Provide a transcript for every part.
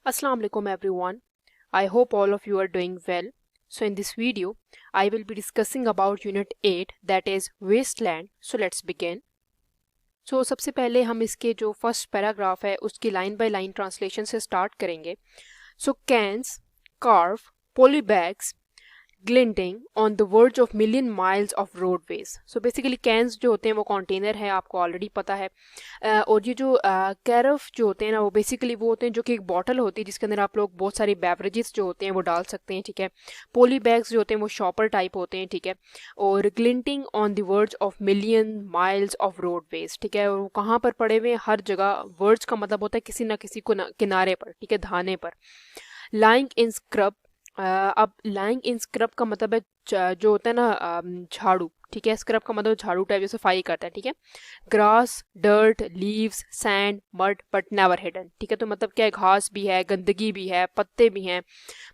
Assalamu alaikum everyone. I hope all of you are doing well. So in this video, I will be discussing about Unit 8 that is Wasteland. So let's begin. So सबसे पहले हम इसके जो first paragraph है उसकी line by line translation से start करेंगे. So cans, carve, polybags, glinting on the verge of million miles of roadways. So basically cans जो होते हैं वो कंटेनर है, आपको ऑलरेडी पता है. और ये जो कैरफ जो होते हैं ना वो बेसिकली वो होते हैं जो कि एक बॉटल होती है जिसके अंदर आप लोग बहुत सारी बेवरेजेस जो होते हैं वो डाल सकते हैं, ठीक है. पोली बैग्स जो होते हैं वो शॉपर टाइप होते हैं, ठीक है. और glinting on the verge of million miles of roadways, ठीक है. और वो कहाँ पर पड़े हुए हैं? हर जगह. वर्ज का मतलब होता है किसी ना किसी को किनारे पर, ठीक है, धाने पर. Lying in scrub. अब लाइंग इन स्क्रब का मतलब है जो होता है ना झाड़ू, ठीक है. स्क्रब का मतलब झाड़ू टाइप जो सफाई करता है, ठीक है. Grass, dirt, leaves, sand, mud but never hidden, ठीक है. तो मतलब क्या है, घास भी है, गंदगी भी है, पत्ते भी हैं,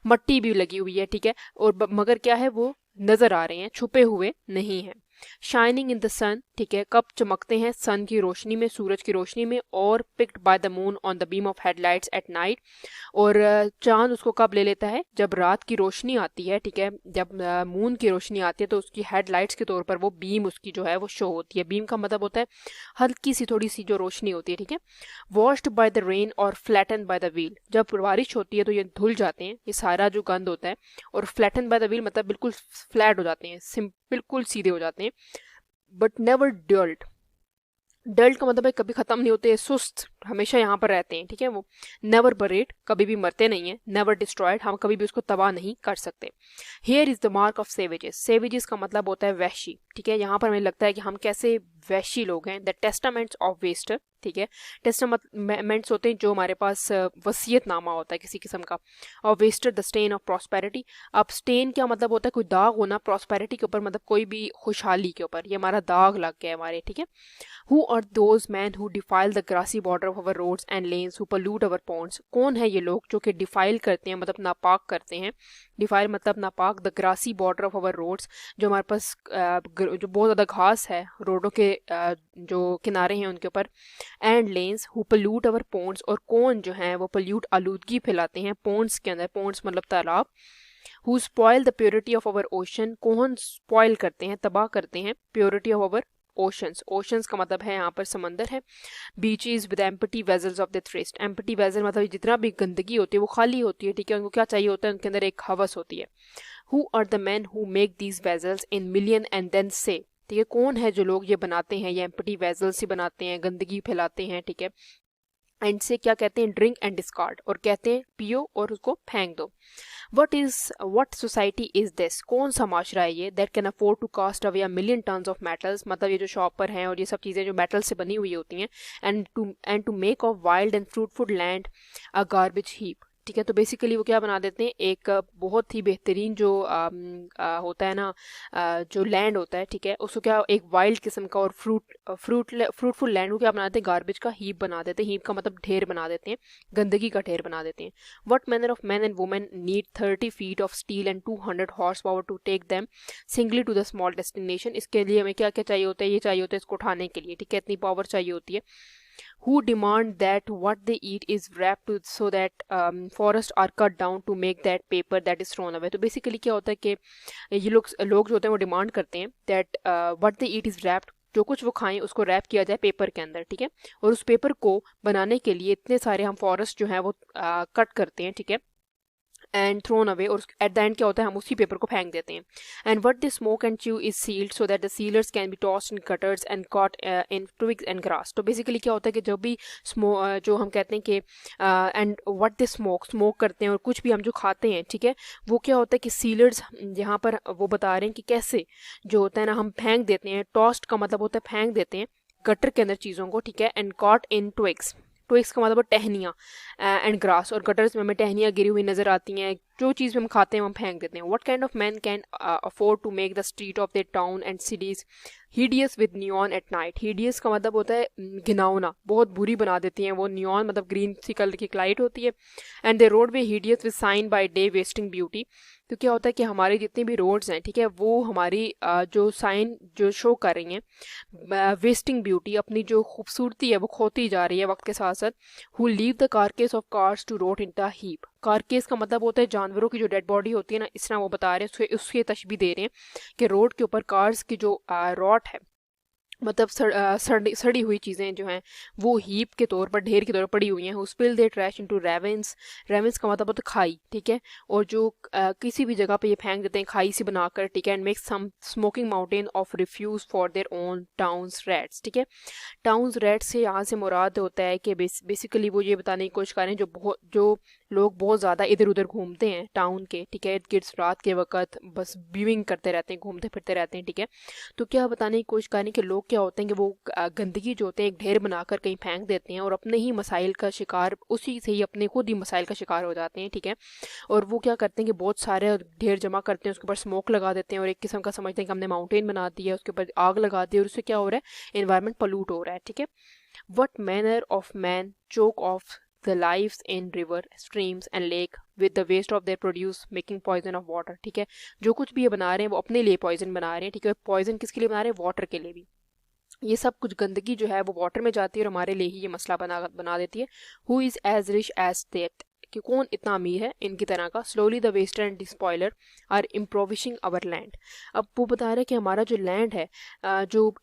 मट्टी भी लगी हुई है, ठीक है. और मगर क्या है, वो नजर आ रहे हैं, छुपे हुए नहीं हैं. शाइनिंग इन द सन, ठीक है. कब चमकते हैं? सन की रोशनी में, सूरज की रोशनी में. और picked by the moon on the beam of headlights at night. और चांद उसको कब ले लेता है? जब रात की रोशनी आती है, ठीक है. जब मून की रोशनी आती है तो उसकी हेडलाइट्स के तौर पर वो बीम उसकी जो है वो शो होती है. बीम का मतलब होता है हल्की सी थोड़ी सी जो रोशनी होती है, ठीक है. वॉश्ड बाय द रेन और फ्लैटन बाय द व्हील. जब बारिश होती है तो ये धुल जाते हैं, ये सारा जो गंद होता है. और फ्लैटन बाय द व्हील मतलब बिल्कुल फ्लैट हो जाते हैं, बिल्कुल सीधे हो जाते हैं. But never डल्ट. डल्ट का मतलब है कभी खत्म नहीं होते, सुस्त हमेशा यहाँ पर रहते हैं, ठीक है. वो नेवर बरेड, कभी भी मरते नहीं है. नेवर डिस्ट्रॉयड, हम कभी भी उसको तबाह नहीं कर सकते. Here is the mark of savages. Savages का मतलब होता है वैशी, ठीक है. यहाँ पर हमें लगता है कि हम कैसे वैशी लोग हैं. द टेस्टामेंट्स ऑफ वेस्टर, ठीक है. टेस्टामेंट्स होते हैं जो हमारे पास वसीयतनामा होता है किसी किस्म का. और Wester the stain of prosperity. अब स्टेन क्या मतलब होता है? कोई दाग होना. प्रॉस्पेरिटी के ऊपर मतलब कोई भी खुशहाली के ऊपर, ये हमारा दाग लग गया हमारे, ठीक है. Who are those men who defile the grassy border of our roads and lanes, who pollute our ponds? कौन है ये लोग जो कि डिफाइल करते हैं, मतलब नापाक करते हैं. डिफाइल मतलब नापाक. The grassy border of our roads, जो हमारे पास जो बहुत ज़्यादा घास है रोडों के जो किनारे हैं उनके ऊपर. एंड लेन्स, हु पोल्यूट अवर पोन्ड्स. और कौन जो है वो पोल्यूट, आलूदगी फैलाते हैं पोन्ड्स के अंदर. पोन्ड्स मतलब तालाब. Who spoil the purity of our ocean. कौन स्पॉइल करते हैं, तबाह करते हैं purity of our oceans. Oceans का मतलब है यहाँ पर समंदर है. Beaches with empty vessels of the thirst. Empty vessel मतलब जितना भी गंदगी होती है वो खाली होती है, ठीक है. उनको क्या चाहिए होता है? उनके अंदर एक हवस होती है. Who are the man who make these vessels in million and then say, ठीक है. कौन है जो लोग ये बनाते हैं, ये एम्प्टी वेजल्स ही बनाते हैं, गंदगी फैलाते हैं, ठीक है. एंड से क्या कहते हैं? Drink and discard. और कहते हैं पियो और उसको फेंक दो. What society is this. कौन सा माशरा है ये? That can afford to cast away a million tons of metals. मतलब ये जो शॉपर हैं और ये सब चीज़ें जो मेटल से बनी हुई होती हैं. And to make of wild and fruitful land a garbage heap, ठीक है. तो बेसिकली वो क्या बना देते हैं? एक बहुत ही बेहतरीन जो होता है ना जो लैंड होता है, ठीक है, उसको क्या एक वाइल्ड किस्म का और फ्रूटफुल लैंड को क्या बना देते हैं? गार्बेज का हीप बना देते हैं. हीप का मतलब ढेर बना देते हैं, गंदगी का ढेर बना देते हैं. What manner of man and women need 30 feet of steel and 200 horse power to take them singly to the small destination. इसके लिए हमें क्या क्या चाहिए होता है? ये चाहिए होता है इसको उठाने के लिए, ठीक है. इतनी पावर चाहिए होती है. Who demand that what they eat is wrapped to, so that forests are cut down to make that paper that is thrown away. तो बेसिकली क्या होता है कि ये लोग जो होते हैं वो डिमांड करते हैं that what they eat is wrapped, जो कुछ वो खाएं उसको रैप किया जाए पेपर के अंदर, ठीक है. और उस पेपर को बनाने के लिए इतने सारे हम फॉरेस्ट जो है वो कट करते हैं, ठीक है, एंड थ्रोन अवे. और एट द एंड क्या होता है? हम उसी पेपर को फेंक देते हैं. And what the smoke and chew is sealed so that the sealers can be tossed in gutters and caught in twigs and grass. तो बेसिकली क्या होता है कि जब भी जो हम कहते हैं कि एंड वट द स्मोक करते हैं और कुछ भी हम जो खाते हैं, ठीक है, वो क्या होता है कि सीलर्स यहाँ पर वो बता रहे हैं कि कैसे जो होता है ना हम फेंक देते हैं. टॉस्ट का मतलब होता है फेंक देते हैं गटर के अंदर चीज़ों को, ठीक है. And caught in twigs. Twigs का मतलब टहनियाँ एंड ग्रास. और गटर्स में हमें टहनियाँ गिरी हुई नज़र आती हैं, जो चीज़ हम खाते हैं हम फेंक देते हैं। What kind of man can afford to make the street of their town and cities hideous with neon at night. Hideous का मतलब होता है घिनौना, बहुत बुरी बना देती हैं वो। नियॉन मतलब ग्रीन सी कलर की लाइट होती है। And the road way hideous with sign by day wasting beauty. तो क्या होता है कि हमारी जितनी भी रोड्स हैं, ठीक है, वो हमारी जो साइन जो शो कर रही हैं वेस्टिंग ब्यूटी, अपनी जो खूबसूरती है वो खोती जा रही है वक्त के साथ साथ। Who leave the carcass of cars to rot in the heap. Carcass का मतलब होता है जानवरों की जो डेड बॉडी होती है ना, इस तरह वो बता रहे हैं, उसकी तशबीह दे रहे हैं कि रोड के ऊपर कार्स की जो रॉट है, मतलब सड़ी हुई चीज़ें जो हैं वो हीप के तौर पर, ढेर के तौर पर पड़ी हुई हैं। स्पिल दे ट्रैश इनटू रेवेंस। रेवेंस का मतलब होता है खाई, ठीक है, और जो किसी भी जगह पे ये फेंक देते हैं खाई सी बनाकर, ठीक है। And make some smoking mountain of refuse for their own towns rats, ठीक है। टाउन्स रैट्स से यहाँ से मुराद होता है कि बेसिकली वो ये बताने की कोशिश कर रहे हैं जो लोग बहुत ज़्यादा इधर उधर घूमते हैं टाउन के, ठीक है, इर्द गिर्द रात के वक्त बस व्यूइंग करते रहते हैं, घूमते फिरते रहते हैं, ठीक है। तो क्या बताने की कोशिश करें कि लोग क्या होते हैं कि वो गंदगी जो होते हैं एक ढेर बनाकर कहीं फेंक देते हैं और अपने ही मसाइल का शिकार, उसी से ही अपने खुद ही मसाइल का शिकार हो जाते हैं, ठीक है। और वो क्या करते हैं कि बहुत सारे ढेर जमा करते हैं, उसके ऊपर स्मोक लगा देते हैं और एक किस्म का समझते हैं कि हमने माउंटेन बना दिया, उसके ऊपर आग लगा दी और उससे क्या हो रहा है, एनवायरनमेंट पोल्यूट हो रहा है, ठीक है। What manner of man choke of the lives in river, streams and lake with the waste of their produce making poison of water, ठीक है। जो कुछ भी ये बना रहे हैं वो अपने लिए पॉइजन बना रहे हैं, ठीक है। पॉइजन किसके लिए बना रहे हैं, वाटर के लिए भी। ये सब कुछ गंदगी जो है वो वाटर में जाती है और हमारे लिए ही ये मसला बना देती है। Who is as rich as that, कि कौन इतना अमीर है इनकी तरह का। Slowly the waster and despoiler are impoverishing our land. अब वो बता रहे हैं कि हमारा जो लैंड है, जो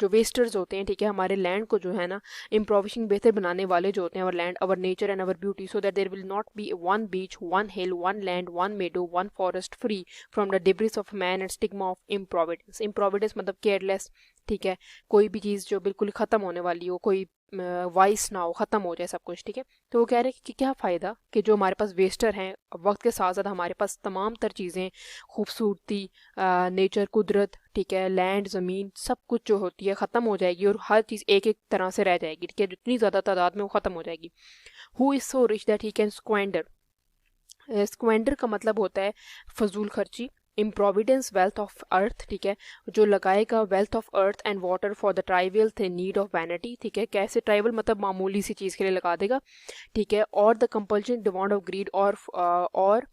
वेस्टर्स होते हैं, ठीक है, हमारे लैंड को जो है ना इम्प्रोविशिंग, बेहतर बनाने वाले जो होते हैं, our land, our nature and our beauty, so that there will not be one beach, one hill, one land, one meadow, one forest free from the debris of man and stigma of improvidence. Improvidence मतलब careless, ठीक है, कोई भी चीज़ जो बिल्कुल ख़त्म होने वाली हो, कोई वाइस ना हो, ख़त्म हो जाए सब कुछ, ठीक है। तो वो कह रहे हैं कि क्या फ़ायदा कि जो हमारे पास वेस्टर हैं, वक्त के साथ साथ हमारे पास तमाम तर चीज़ें, खूबसूरती, नेचर, कुदरत, ठीक है, लैंड, ज़मीन, सब कुछ जो होती है ख़त्म हो जाएगी और हर चीज़ एक एक तरह से रह जाएगी, ठीक है, जितनी ज़्यादा तादाद में वो ख़त्म हो जाएगी। Who is so rich that he can squander. Squander का मतलब होता है फजूल खर्ची। इम्प्रोविडेंस वेल्थ ऑफ अर्थ, ठीक है, जो लगाएगा wealth of earth and water for the trivial the need of vanity, ठीक है। कैसे ट्राइवल मतलब मामूली सी चीज़ के लिए लगा देगा, ठीक है। और the compulsion demand of greed और